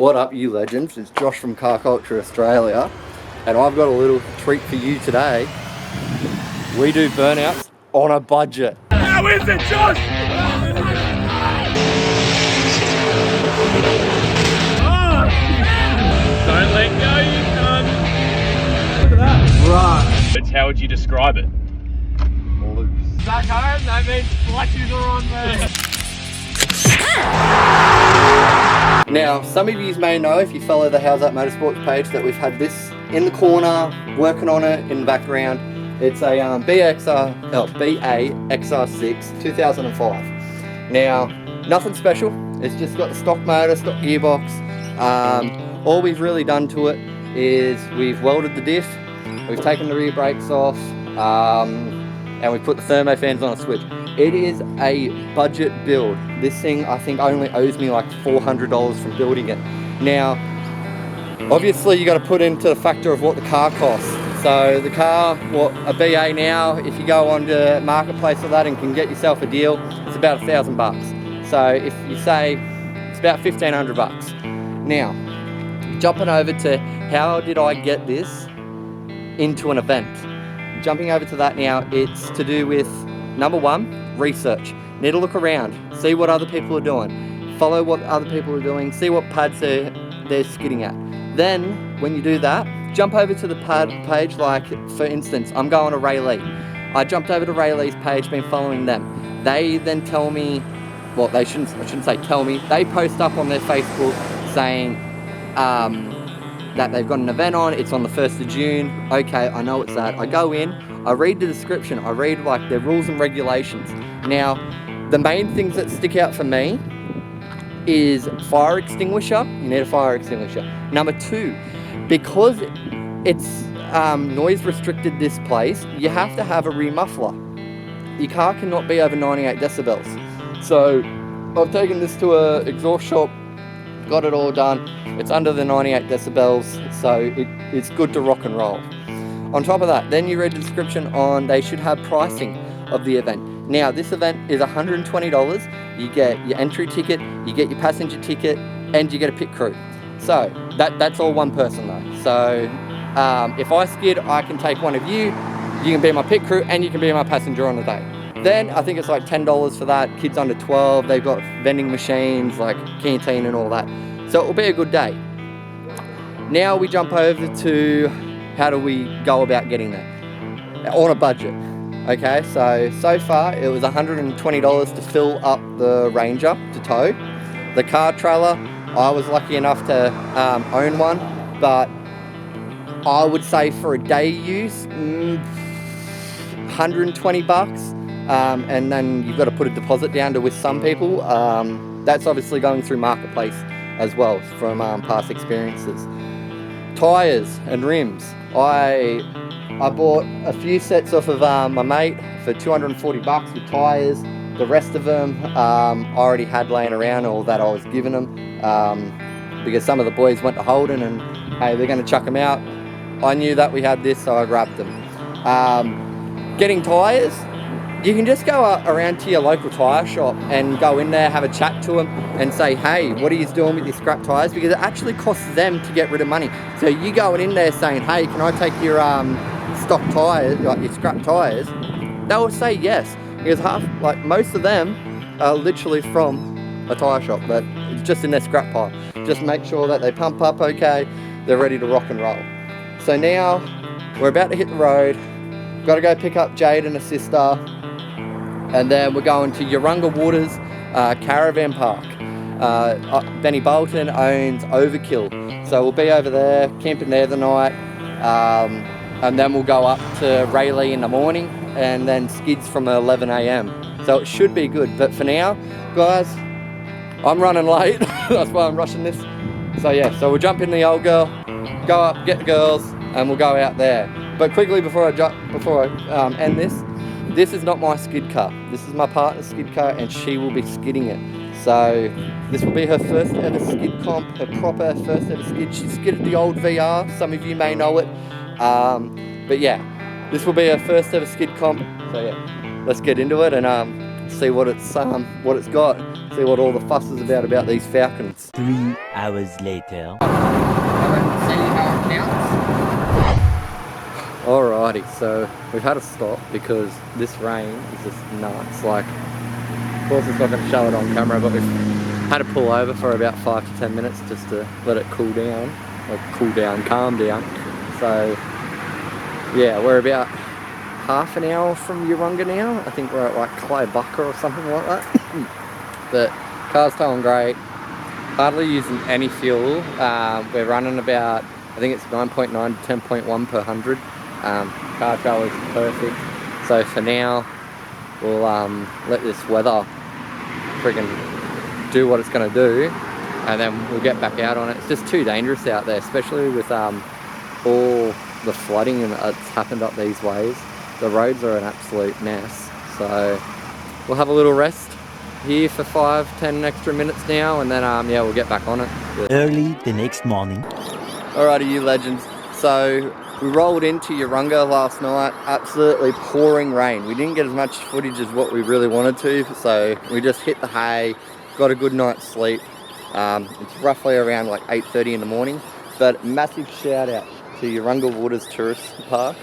What up, you legends? It's Josh from Car Culture Australia, and I've got a little treat for you today. We do burnouts on a budget. How is it, Josh? Don't let go, you cunt. Look at that. Right. But how would you describe it? Loose. Back home, that means flushes are on me. Now, some of you may know, if you follow the How's That Motorsports page, that we've had this in the corner, working on it in the background. It's a BA XR6 2005. Now, nothing special. It's just got the stock motor, stock gearbox. All we've really done to it is we've welded the diff, we've taken the rear brakes off, and we've put the thermo fans on a switch. It is a budget build. This thing, I think, only owes me like $400 from building it. Now, obviously you got to put into the factor of what the car costs. So the car, what a BA now, if you go onto marketplace or that and can get yourself a deal, it's about $1,000. So if you say it's about $1,500. Now, jumping over to how did I get this into an event? Jumping over to that now, it's to do with number one, research. Need to look around, see what other people are doing, follow what other people are doing, see what pads they're skidding at. Then, when you do that, jump over to the pad page. Like, for instance, I'm going to Ray Lee. I jumped over to Ray Lee's page, been following them. They then tell me, well, I shouldn't say tell me, they post up on their Facebook saying that they've got an event on, it's on the 1st of June. Okay, I know it's that. I go in, I read the description, I read like their rules and regulations. Now, the main things that stick out for me is fire extinguisher. You need a fire extinguisher. Number two, because it's noise restricted, this place, you have to have a rear muffler. Your car cannot be over 98 decibels. So I've taken this to a exhaust shop, got it all done. It's under the 98 decibels, so it's good to rock and roll. On top of that, then you read the description on, they should have pricing of the event. Now, this event is $120. You get your entry ticket, you get your passenger ticket, and you get a pit crew. So that's all one person though. So if I skid, I can take one of you. You can be my pit crew, and you can be my passenger on the day. Then I think it's like $10 for that. Kids under 12, they've got vending machines, like canteen and all that. So it will be a good day. Now we jump over to how do we go about getting there on a budget. Okay, so far it was $120 to fill up the Ranger to tow. The car trailer, I was lucky enough to own one, but I would say for a day use, $120. And then you've got to put a deposit down to with some people. That's obviously going through marketplace as well from past experiences. Tires and rims. I bought a few sets off of my mate for $240 with tires. The rest of them I already had laying around, or that I was giving them, because some of the boys went to Holden and hey, they're going to chuck them out. I knew that we had this, so I grabbed them. Getting tires, you can just go around to your local tyre shop and go in there, have a chat to them and say, hey, what are you doing with your scrap tyres? Because it actually costs them to get rid of money. So you going in there saying, hey, can I take your stock tyres, like your scrap tyres? They will say yes, because most of them are literally from a tyre shop, but it's just in their scrap pile. Just make sure that they pump up okay, they're ready to rock and roll. So now we're about to hit the road. Got to go pick up Jade and her sister. And then we're going to Urunga Waters Caravan Park. Benny Bolton owns Overkill. So we'll be over there, camping there the night. And then we'll go up to Rayleigh in the morning and then skids from 11 a.m. So it should be good. But for now, guys, I'm running late. That's why I'm rushing this. So yeah, so we'll jump in the old girl, go up, get the girls, and we'll go out there. But quickly before I end this is not my skid car. This is my partner's skid car, and she will be skidding it. So this will be her first ever skid comp, her proper first ever skid. She skidded the old VR, some of you may know it. But yeah, this will be her first ever skid comp. So yeah, let's get into it and see what it's got, see what all the fuss is about these falcons. 3 hours later. Alrighty, so we've had to stop because this rain is just nuts. Like, of course it's not going to show it on camera, but we've had to pull over for about 5 to 10 minutes just to let it cool down, calm down. So yeah, we're about half an hour from Urunga now. I think we're at like Clybucca or something like that. But car's towing great, hardly using any fuel. We're running about, I think it's 9.9 to 10.1 per 100. Car travel is perfect. So for now, we'll let this weather friggin' do what it's going to do, and then we'll get back out on it. It's just too dangerous out there, especially with all the flooding that's happened up these ways. The roads are an absolute mess. So we'll have a little rest here for 5-10 extra minutes now, and then yeah, we'll get back on it. Early the next morning. Alrighty, you legends. So we rolled into Urunga last night, absolutely pouring rain. We didn't get as much footage as what we really wanted to, so we just hit the hay, got a good night's sleep. It's roughly around like 8:30 in the morning, but massive shout out to Urunga Waters Tourist Park.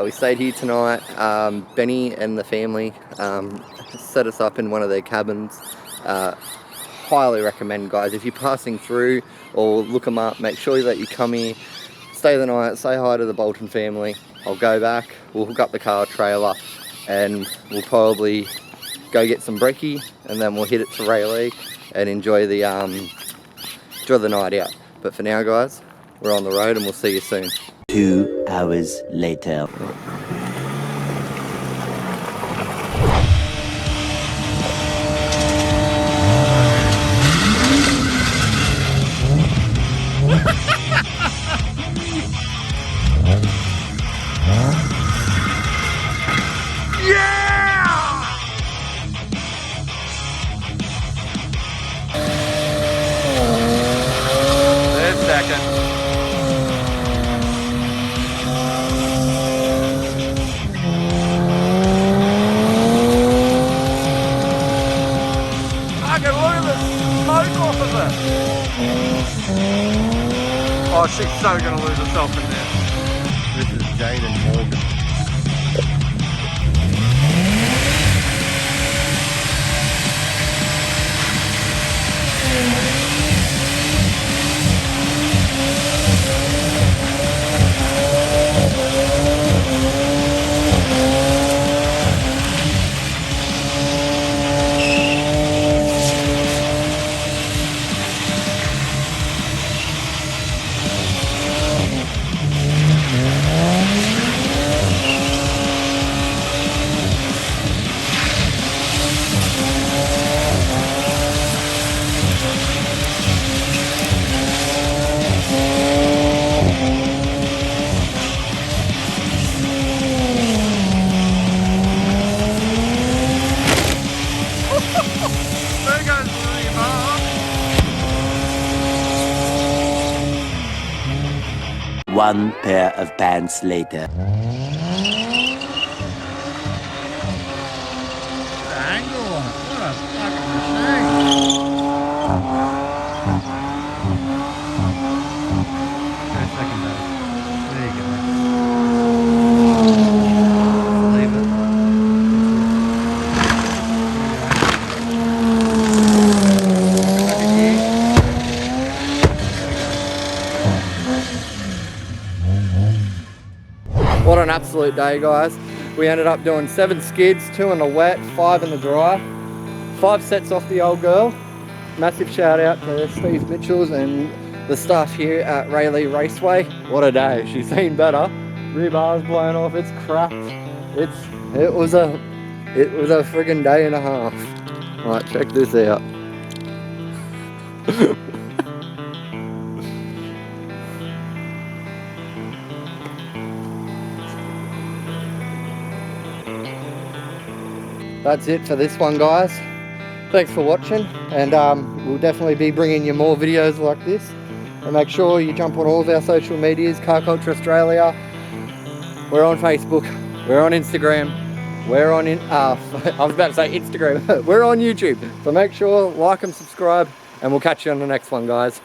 We stayed here tonight. Benny and the family set us up in one of their cabins. Highly recommend, guys, if you're passing through or look them up, make sure that you come here, stay the night, say hi to the Bolton family. I'll go back, we'll hook up the car trailer, and we'll probably go get some brekkie, and then we'll hit it to Rayleigh and enjoy the night out. But for now, guys, we're on the road and we'll see you soon. 2 hours later. Oh, she's so gonna lose herself in there. This is Jaden Morgan. One pair of pants later. What an absolute day, guys. We ended up doing 7 skids, 2 in the wet, 5 in the dry. 5 sets off the old girl. Massive shout out to Steve Mitchells and the staff here at Rayleigh Raceway. What a day, she's seen better. Rear bar's blown off, it's cracked. It was a friggin' day and a half. Right, check this out. That's it for this one, guys. Thanks for watching, and we'll definitely be bringing you more videos like this. And make sure you jump on all of our social medias, Car Culture Australia. We're on Facebook, we're on Instagram. We're on I was about to say Instagram. We're on YouTube. So make sure, like and subscribe, and we'll catch you on the next one, guys.